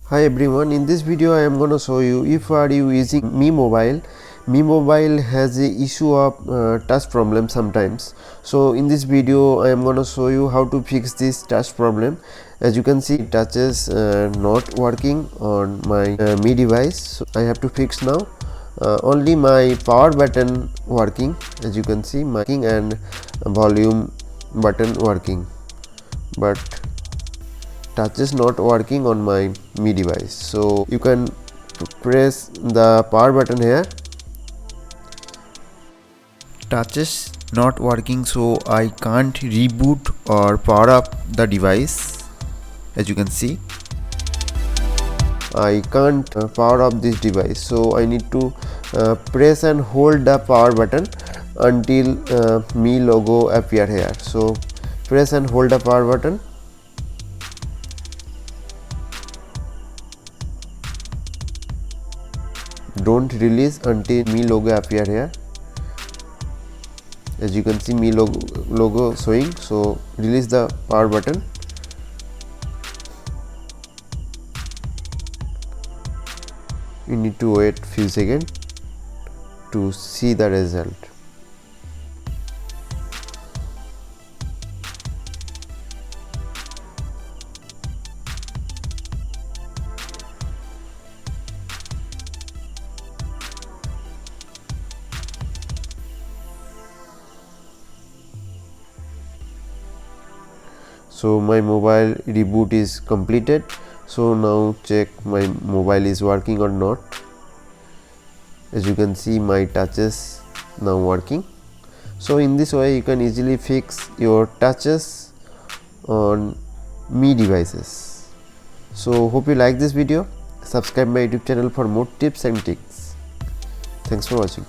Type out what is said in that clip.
Hi everyone, in this video I am going to show you if are you using Mi Mobile has a issue of touch problem sometimes. So in this video I am going to show you how to fix this touch problem. As you can see, touch is not working on my Mi device, so I have to fix now. Only my power button working, as you can see, my and volume button working, but touch is not working on my Mi device. So you can press the power button here. Touch is not working, so I can't reboot or power up the device. As you can see, I can't power up this device, so I need to press and hold the power button until Mi logo appear here. So press and hold the power button. Don't release until Mi logo appear here. As you can see, Mi logo showing, so release the power button. You need to wait few seconds to see the result. So my mobile reboot is completed. So now check my mobile is working or not. As you can see, my touch is now working. So in this way you can easily fix your touches on Mi devices. So hope you like this video. Subscribe my YouTube channel for more tips and tricks. Thanks for watching.